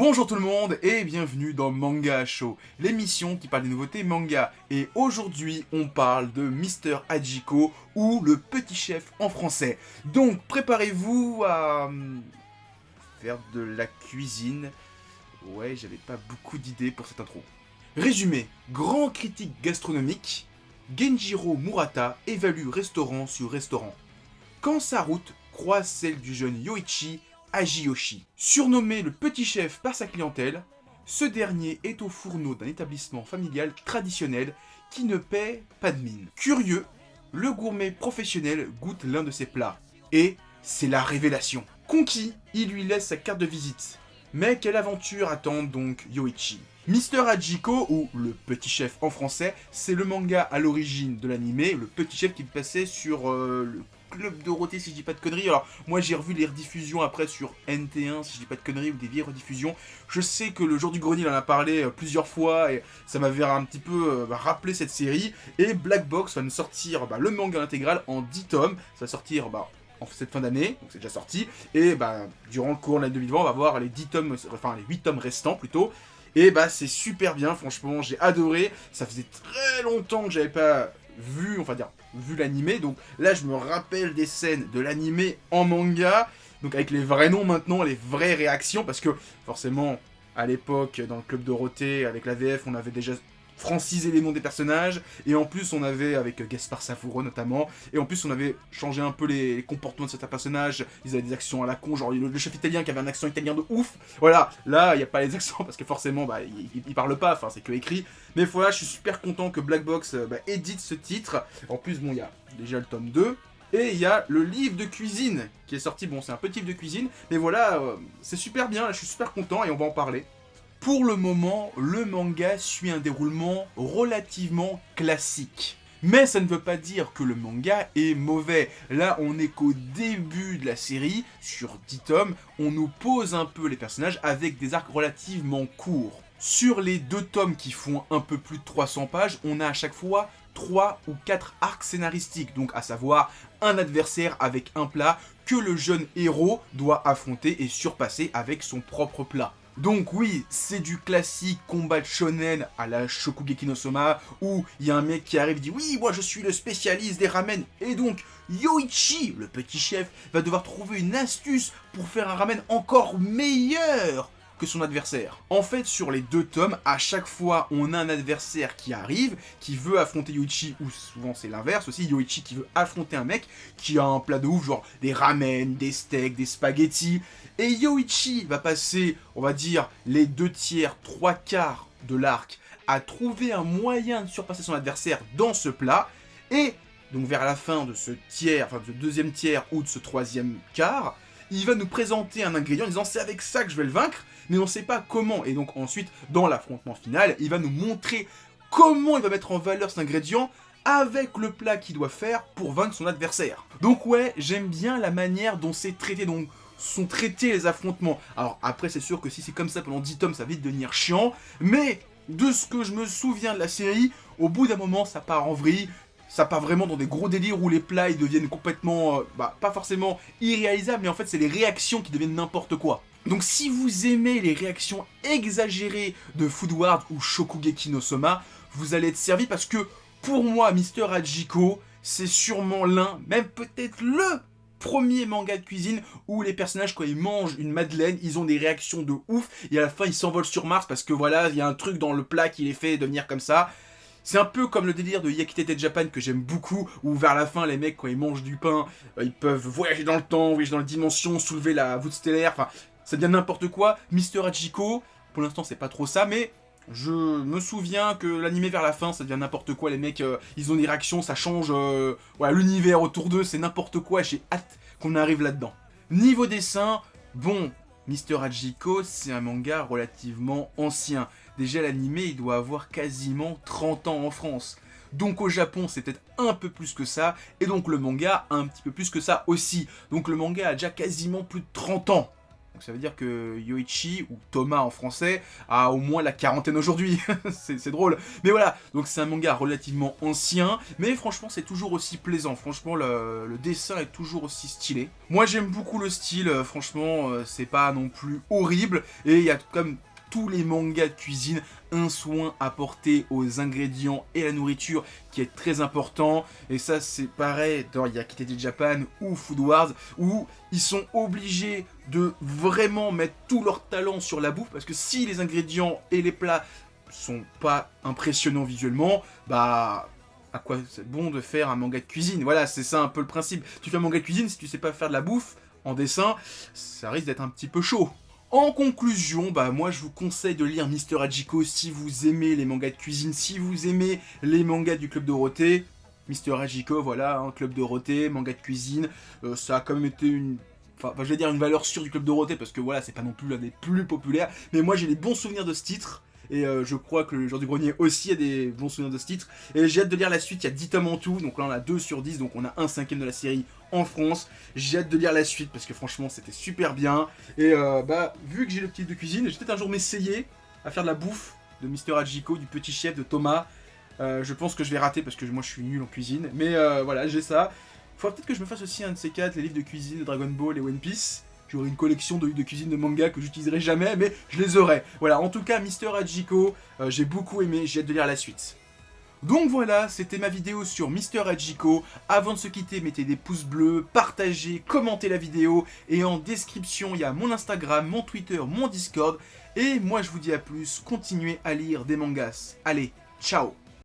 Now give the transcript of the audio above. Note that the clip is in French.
Bonjour tout le monde et bienvenue dans Manga Show, l'émission qui parle des nouveautés manga. Et aujourd'hui, on parle de Mister Hachiko ou le petit chef en français. Donc préparez-vous à faire de la cuisine. Ouais, j'avais pas beaucoup d'idées pour cette intro. Résumé, grand critique gastronomique, Genjiro Murata évalue restaurant sur restaurant. Quand sa route croise celle du jeune Yoichi Ajiyoshi. Surnommé le petit chef par sa clientèle, ce dernier est au fourneau d'un établissement familial traditionnel qui ne paie pas de mine. Curieux, le gourmet professionnel goûte l'un de ses plats. Et c'est la révélation. Conquis, il lui laisse sa carte de visite. Mais quelle aventure attend donc Yoichi? Mister Hachiko, ou le petit chef en français, c'est le manga à l'origine de l'animé, le petit chef qui passait sur le Club Dorothée si je dis pas de conneries. Alors moi j'ai revu les rediffusions après sur NT1 si je dis pas de conneries ou des vieilles rediffusions. Je sais que le jour du grenier il en a parlé plusieurs fois et ça m'avait un petit peu rappelé cette série. Et Black Box va nous sortir le manga intégral en 10 tomes. Ça va sortir en cette fin d'année, donc c'est déjà sorti. Et durant le cours de l'année 2020 on va voir les 10 tomes, enfin les 8 tomes restants plutôt. Et c'est super bien, franchement, j'ai adoré. Ça faisait très longtemps que j'avais pas vu l'animé. Donc là, je me rappelle des scènes de l'animé en manga. Donc avec les vrais noms maintenant, les vraies réactions. Parce que forcément, à l'époque, dans le Club Dorothée, avec la VF, on avait déjà francisé les noms des personnages. Et en plus, on avait, avec Gaspard Savoureux notamment, et en plus, on avait changé un peu les comportements de certains personnages. Ils avaient des accents à la con, genre le chef italien qui avait un accent italien de ouf. Voilà, là, il n'y a pas les accents parce que forcément, il parle pas, enfin, c'est que écrit. Mais voilà, je suis super content que Black Box édite ce titre. En plus, il y a déjà le tome 2. Et il y a le livre de cuisine qui est sorti. Bon, c'est un petit livre de cuisine, mais voilà, c'est super bien, là, je suis super content et on va en parler. Pour le moment, le manga suit un déroulement relativement classique. Mais ça ne veut pas dire que le manga est mauvais. Là, on n'est qu'au début de la série, sur 10 tomes, on nous pose un peu les personnages avec des arcs relativement courts. Sur les 2 tomes qui font un peu plus de 300 pages, on a à chaque fois 3 ou 4 arcs scénaristiques, donc à savoir un adversaire avec un plat que le jeune héros doit affronter et surpasser avec son propre plat. Donc oui, c'est du classique combat de shonen à la Shokugeki no Soma, où il y a un mec qui arrive et dit « Oui, moi je suis le spécialiste des ramen », et donc Yoichi, le petit chef, va devoir trouver une astuce pour faire un ramen encore meilleur que son adversaire. En fait, sur les 2 tomes, à chaque fois, on a un adversaire qui arrive, qui veut affronter Yoichi, ou souvent c'est l'inverse aussi, Yoichi qui veut affronter un mec qui a un plat de ouf, genre des ramen, des steaks, des spaghettis, et Yoichi va passer, on va dire, les 2 tiers, 3 quarts de l'arc à trouver un moyen de surpasser son adversaire dans ce plat, et donc vers la fin de ce tiers, enfin de ce 2e tiers ou de ce 3e quart, il va nous présenter un ingrédient en disant c'est avec ça que je vais le vaincre, mais on ne sait pas comment. Et donc ensuite, dans l'affrontement final, il va nous montrer comment il va mettre en valeur cet ingrédient avec le plat qu'il doit faire pour vaincre son adversaire. Donc ouais, j'aime bien la manière dont c'est traité, donc sont traités les affrontements. Alors après, c'est sûr que si c'est comme ça pendant 10 tomes, ça va vite devenir chiant, mais de ce que je me souviens de la série, au bout d'un moment, ça part en vrille. Ça part vraiment dans des gros délires où les plats ils deviennent complètement, pas forcément irréalisables, mais en fait c'est les réactions qui deviennent n'importe quoi. Donc si vous aimez les réactions exagérées de Food Wars ou Shokugeki no Soma, vous allez être servi parce que pour moi, Mister Hachiko, c'est sûrement l'un, même peut-être le premier manga de cuisine où les personnages quand ils mangent une madeleine, ils ont des réactions de ouf et à la fin ils s'envolent sur Mars parce que voilà, il y a un truc dans le plat qui les fait devenir comme ça. C'est un peu comme le délire de Yakitate Japan que j'aime beaucoup, où vers la fin, les mecs, quand ils mangent du pain, ils peuvent voyager dans le temps, voyager dans les dimensions, soulever la voûte stellaire, enfin, ça devient n'importe quoi. Mister Hachiko, pour l'instant, c'est pas trop ça, mais je me souviens que l'animé vers la fin, ça devient n'importe quoi. Les mecs, ils ont des réactions, ça change l'univers autour d'eux, c'est n'importe quoi, j'ai hâte qu'on arrive là-dedans. Niveau dessin, bon, Mister Hachiko, c'est un manga relativement ancien. Déjà, l'animé, il doit avoir quasiment 30 ans en France. Donc au Japon, c'est peut-être un peu plus que ça. Et donc le manga, un petit peu plus que ça aussi. Donc le manga a déjà quasiment plus de 30 ans. Donc ça veut dire que Yoichi, ou Thomas en français, a au moins la quarantaine aujourd'hui. C'est drôle. Mais voilà, donc c'est un manga relativement ancien, mais franchement c'est toujours aussi plaisant. Franchement le dessin est toujours aussi stylé. Moi j'aime beaucoup le style, franchement c'est pas non plus horrible. Et il y a comme tous les mangas de cuisine, un soin apporté aux ingrédients et à la nourriture qui est très important. Et ça c'est pareil dans Yakitate Japan ou Food Wars, où ils sont obligés de vraiment mettre tout leur talent sur la bouffe, parce que si les ingrédients et les plats sont pas impressionnants visuellement, bah à quoi c'est bon de faire un manga de cuisine? Voilà, c'est ça un peu le principe. Tu fais un manga de cuisine, si tu sais pas faire de la bouffe en dessin, ça risque d'être un petit peu chaud. En conclusion, bah moi je vous conseille de lire Mister Hachiko si vous aimez les mangas de cuisine, si vous aimez les mangas du Club Dorothée. Mister Hachiko, voilà, hein, Club Dorothée, manga de cuisine, ça a quand même été une... Enfin, je vais dire une valeur sûre du Club Dorothée, parce que voilà, c'est pas non plus l'un des plus populaires, mais moi j'ai des bons souvenirs de ce titre. Et je crois que le Jour du Grenier aussi a des bons souvenirs de ce titre. Et j'ai hâte de lire la suite, il y a 10 tomes en tout, donc là on a 2 sur 10, donc on a un cinquième de la série en France. J'ai hâte de lire la suite, parce que franchement c'était super bien. Et bah, vu que j'ai le petit de cuisine, je vais peut-être un jour m'essayer à faire de la bouffe de Mister Hachiko, du petit chef de Thomas. Je pense que je vais rater, parce que moi je suis nul en cuisine. Mais voilà, j'ai ça. Faudra peut-être que je me fasse aussi un de ces 4, les livres de cuisine de Dragon Ball et One Piece. J'aurai une collection de livres de cuisine de manga que j'utiliserai jamais, mais je les aurai. Voilà, en tout cas, Mister Hachiko, j'ai beaucoup aimé, j'ai hâte de lire la suite. Donc voilà, c'était ma vidéo sur Mister Hachiko. Avant de se quitter, mettez des pouces bleus, partagez, commentez la vidéo. Et en description, il y a mon Instagram, mon Twitter, mon Discord. Et moi, je vous dis à plus, continuez à lire des mangas. Allez, ciao!